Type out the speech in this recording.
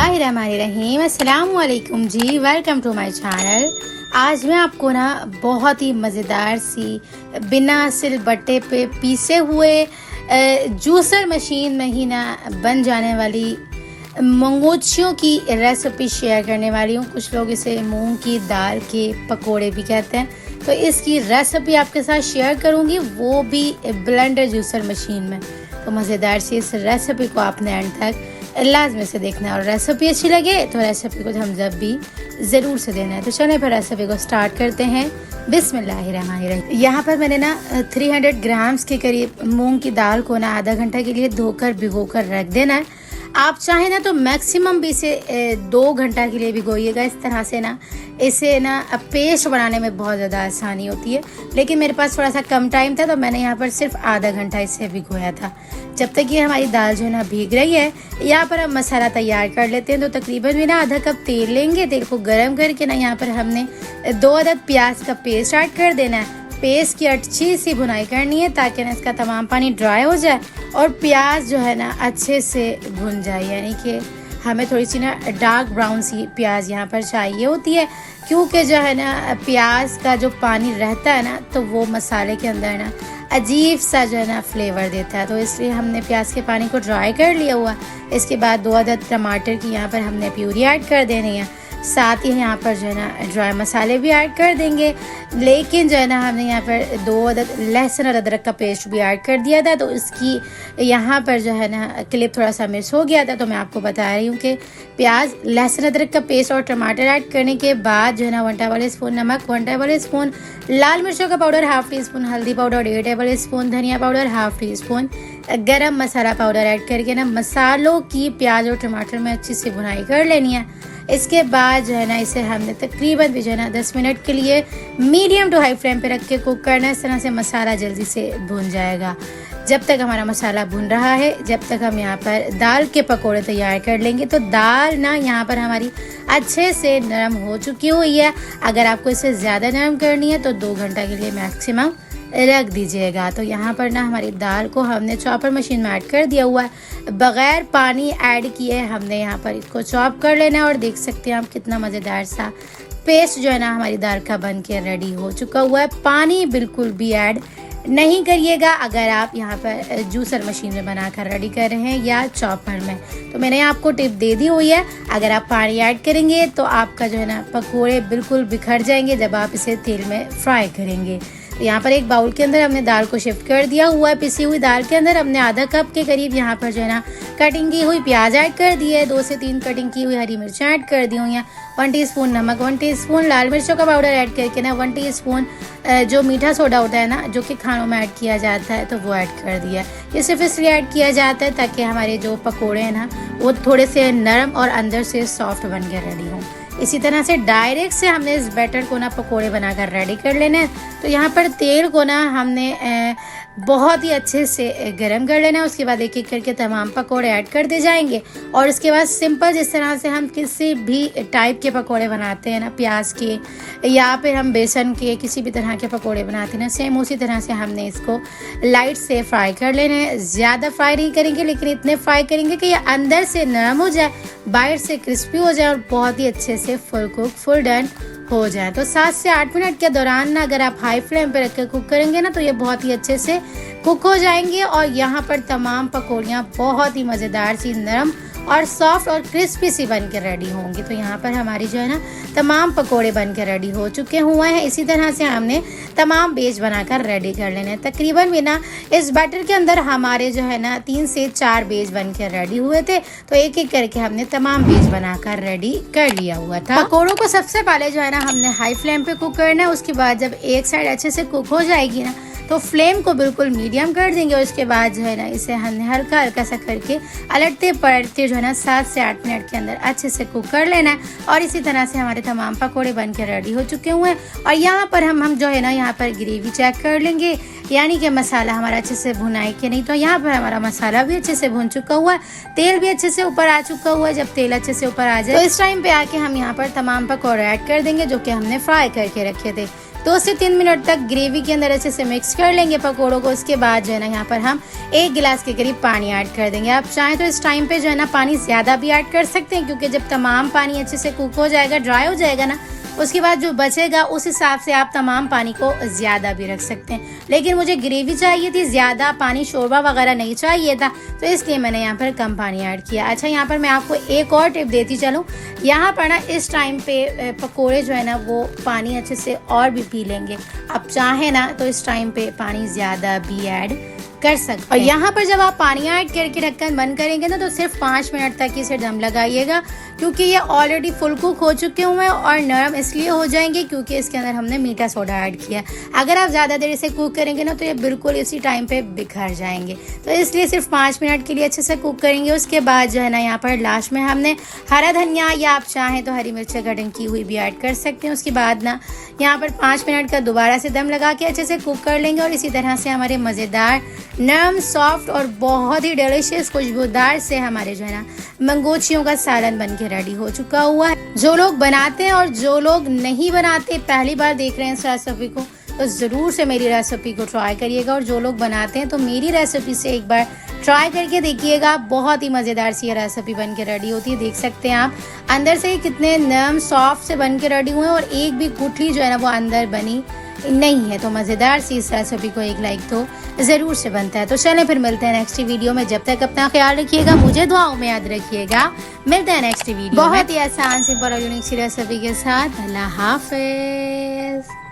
बिस्मिल्लाहिर्रहमानिर्रहीम। अस्सलाम वालेकुम जी, वेलकम टू माय चैनल। आज मैं आपको ना बहुत ही मज़ेदार सी बिना सिलबट्टे पे पीसे हुए जूसर मशीन में ही ना बन जाने वाली मंगोचियों की रेसिपी शेयर करने वाली हूँ। कुछ लोग इसे मूंग की दाल के पकोड़े भी कहते हैं, तो इसकी रेसिपी आपके साथ शेयर करूँगी, वो भी ब्लेंडर जूसर मशीन में। तो मज़ेदार सी इस रेसिपी को आपने एंड तक लाजमी से देखना है और रेसिपी अच्छी लगे तो रेसिपी को हम जब भी ज़रूर से देना है। तो चलें फिर रेसिपी को स्टार्ट करते हैं। बिस्मिल्लाहिर्रहमानिर्रहीम। यहाँ पर मैंने ना 300 ग्राम्स के करीब मूंग की दाल को ना आधा घंटा के लिए धोकर भिगोकर रख देना है। आप चाहें ना तो मैक्सिमम भी इसे 2 घंटा के लिए भिगोइएगा। इस तरह से ना इसे ना पेस्ट बनाने में बहुत ज़्यादा आसानी होती है, लेकिन मेरे पास थोड़ा सा कम टाइम था तो मैंने यहाँ पर सिर्फ आधा घंटा इसे भिगोया था। जब तक ये हमारी दाल जो है ना भीग रही है, यहाँ पर हम मसाला तैयार कर लेते हैं। तो तकरीबन भी ना आधा कप तेल लेंगे। तेल को गर्म करके ना यहाँ पर हमने 2 अदद प्याज का पेस्ट ऐड कर देना है। पेस्ट की अच्छी सी भुनाई करनी है ताकि ना इसका तमाम पानी ड्राई हो जाए और प्याज जो है ना अच्छे से भुन जाए, यानी कि हमें थोड़ी सी ना डार्क ब्राउन सी प्याज यहाँ पर चाहिए होती है, क्योंकि जो है ना प्याज का जो पानी रहता है ना तो वो मसाले के अंदर ना अजीब सा जो है ना फ्लेवर देता है। तो इसलिए हमने प्याज के पानी को ड्राई कर लिया हुआ। इसके बाद 2 अदद टमाटर की यहाँ पर हमने प्यूरी ऐड कर देनी है। साथ ही यहाँ पर जो है ना ड्राई मसाले भी ऐड कर देंगे, लेकिन जो है ना हमने यहाँ पर 2 अदद लहसुन और अदरक का पेस्ट भी ऐड कर दिया था। तो इसकी यहाँ पर जो है ना क्लिप थोड़ा सा मिस हो गया था, तो मैं आपको बता रही हूँ कि प्याज लहसुन अदरक का पेस्ट और टमाटर ऐड करने के बाद जो है ना 1 टेबल स्पून नमक, 1 टेबल स्पून लाल मिर्चों का पाउडर, ½ टी स्पून हल्दी पाउडर, 1 टेबल स्पून धनिया पाउडर, ½ टी स्पून गरम मसाला पाउडर ऐड करके ना मसालों की प्याज और टमाटर में अच्छी सी भुनाई कर लेनी है। इसके बाद जो है ना इसे हमने तकरीबन भी जो है ना 10 मिनट के लिए मीडियम टू हाई फ्लेम पे रख के कुक करना है। इस तरह से मसाला जल्दी से भुन जाएगा। जब तक हमारा मसाला भुन रहा है, जब तक हम यहाँ पर दाल के पकोड़े तैयार कर लेंगे। तो दाल ना यहाँ पर हमारी अच्छे से नरम हो चुकी हुई है। अगर आपको इसे ज़्यादा नरम करनी है तो 2 घंटा के लिए मैक्सिमम रख दीजिएगा। तो यहाँ पर ना हमारी दाल को हमने चॉपर मशीन में ऐड कर दिया हुआ है, बग़ैर पानी ऐड किए हमने यहाँ पर इसको चॉप कर लेना है। और देख सकते हैं आप कितना मज़ेदार सा पेस्ट जो है ना हमारी दाल का बन के रेडी हो चुका हुआ है। पानी बिल्कुल भी ऐड नहीं करिएगा अगर आप यहाँ पर जूसर मशीन में बनाकर रेडी कर रहे हैं या चॉपर में। तो मैंने आपको टिप दे दी हुई है, अगर आप पानी ऐड करेंगे तो आपका जो है ना पकोड़े बिल्कुल बिखर जाएंगे जब आप इसे तेल में फ्राई करेंगे। यहाँ पर एक बाउल के अंदर हमने दाल को शिफ्ट कर दिया हुआ है। पिसी हुई दाल के अंदर हमने आधा कप के करीब यहाँ पर जो है ना कटिंग की हुई प्याज ऐड कर दी है। 2 से 3 कटिंग की हुई हरी मिर्च ऐड कर दी हुई हैं। 1 टीस्पून नमक, 1 टीस्पून लाल मिर्चों का पाउडर ऐड करके ना 1 टीस्पून जो मीठा सोडा होता है ना, जो कि खानों में ऐड किया जाता है, तो वो ऐड कर दिया। ये सिर्फ इसलिए ऐड किया जाता है ताकि हमारे जो पकोड़े हैं ना वो थोड़े से नरम और अंदर से सॉफ्ट बन के रेडी हों। इसी तरह से डायरेक्ट से हमने इस बैटर को ना पकोड़े बनाकर रेडी कर लेना है। तो यहाँ पर तेल को ना हमने बहुत ही अच्छे से गरम कर लेना है। उसके बाद एक एक करके तमाम पकोड़े ऐड करते जाएंगे और उसके बाद सिंपल जिस तरह से हम किसी भी टाइप के पकोड़े बनाते हैं ना, प्याज के या फिर हम बेसन के किसी भी तरह के पकोड़े बनाते हैं ना, सेम उसी तरह से हमने इसको लाइट से फ्राई कर लेना है। ज़्यादा फ्राई नहीं करेंगे, लेकिन इतने फ्राई करेंगे कि ये अंदर से नरम हो जाए, बाहर से क्रिस्पी हो जाए और बहुत ही अच्छे से फुल कुक, फुल डन हो जाए। तो 7 से 8 मिनट के दौरान ना अगर आप हाई फ्लेम पे रख कर कुक करेंगे ना तो ये बहुत ही अच्छे से कुक हो जाएंगे और यहाँ पर तमाम पकौड़ियाँ बहुत ही मज़ेदार सी, नरम और सॉफ्ट और क्रिस्पी सी बन के रेडी होंगी। तो यहाँ पर हमारी जो है ना तमाम पकोड़े बन के रेडी हो चुके हुए हैं। इसी तरह से हमने तमाम बेच बनाकर रेडी कर लेने हैं। तकरीबन भी ना इस बैटर के अंदर हमारे जो है ना 3 से 4 बेच बन के रेडी हुए थे। तो एक एक करके हमने तमाम बेच बनाकर रेडी कर लिया हुआ था। पकोड़ों को सबसे पहले जो है ना हमने हाई फ्लेम पे कुक करना है। उसके बाद जब एक साइड अच्छे से कुक हो जाएगी ना तो फ्लेम को बिल्कुल मीडियम कर देंगे और उसके बाद जो है ना इसे हमने हल्का हल्का सा करके अलटते पलटते जो है ना 7 से 8 मिनट के अंदर अच्छे से कुक कर लेना है। और इसी तरह से हमारे तमाम पकोड़े बन के रेडी हो चुके हुए हैं। और यहाँ पर हम जो है ना यहाँ पर ग्रेवी चेक कर लेंगे, यानी कि मसाला हमारा अच्छे से भुनाई के नहीं। तो यहाँ पर हमारा मसाला भी अच्छे से भुन चुका हुआ है, तेल भी अच्छे से ऊपर आ चुका हुआ है। जब तेल अच्छे से ऊपर आ जाए तो इस टाइम पे आके हम यहाँ पर तमाम पकोड़े ऐड कर देंगे जो कि हमने फ्राई करके रखे थे। 2 से 3 मिनट तक ग्रेवी के अंदर अच्छे से मिक्स कर लेंगे पकौड़ों को। उसके बाद जो है ना यहाँ पर हम 1 गिलास के करीब पानी ऐड कर देंगे। आप चाहें तो इस टाइम पे जो है ना पानी ज़्यादा भी ऐड कर सकते हैं, क्योंकि जब तमाम पानी अच्छे से कुक हो जाएगा, ड्राई हो जाएगा ना, उसके बाद जो बचेगा उस हिसाब से आप तमाम पानी को ज़्यादा भी रख सकते हैं। लेकिन मुझे ग्रेवी चाहिए थी, ज़्यादा पानी शोरबा वगैरह नहीं चाहिए था, तो इसलिए मैंने यहाँ पर कम पानी ऐड किया। अच्छा, यहाँ पर मैं आपको एक और टिप देती चलूँ। यहाँ पर ना इस टाइम पे पकोड़े जो है ना वो पानी अच्छे से और भी पी लेंगे। आप चाहें ना तो इस टाइम पे पानी ज़्यादा भी ऐड कर सकते हैं। और यहाँ पर जब आप पानी ऐड करके ढक्कन बंद करेंगे ना तो सिर्फ 5 मिनट तक इसे दम लगाइएगा, क्योंकि ये ऑलरेडी फुल कुक हो चुके हुए हैं और नरम इसलिए हो जाएंगे क्योंकि इसके अंदर हमने मीठा सोडा ऐड किया। अगर आप ज़्यादा देर इसे कुक करेंगे ना तो ये बिल्कुल इसी टाइम पे बिखर जाएंगे, तो इसलिए सिर्फ 5 मिनट के लिए अच्छे से कुक करेंगे। उसके बाद जो है ना यहाँ पर लास्ट में हमने हरा धनिया या आप चाहें तो हरी मिर्च कटिंग की हुई भी ऐड कर सकते हैं। उसके बाद ना यहाँ पर 5 मिनट का दोबारा से दम लगा के अच्छे से कुक कर लेंगे और इसी तरह से हमारे मज़ेदार, नरम, सॉफ्ट और बहुत ही डिलीशियस खुशबूदार से हमारे जो है ना मंगोचियों का सालन बन के रेडी हो चुका हुआ है। जो लोग बनाते हैं और जो लोग नहीं बनाते, पहली बार देख रहे हैं इस रेसिपी को, तो ज़रूर से मेरी रेसिपी को ट्राई करिएगा। और जो लोग बनाते हैं तो मेरी रेसिपी से एक बार ट्राई करके देखिएगा। बहुत ही मज़ेदार सी ये रेसिपी बन के रेडी होती है। देख सकते हैं आप अंदर से कितने नरम सॉफ्ट से बन के रेडी हुए हैं और एक भी गुठली जो है ना वो अंदर बनी नहीं है। तो मज़ेदार सी इस रेसिपी को एक लाइक तो ज़रूर से बनता है। तो चलें फिर मिलते हैं नेक्स्ट वीडियो में। जब तक अपना ख्याल रखिएगा, मुझे दुआओं में याद रखिएगा। मिलते हैं नेक्स्ट वीडियो बहुत ही आसान, सिंपल और यूनिक सी रेसिपी के साथ। अल्लाह हाफ़िज़।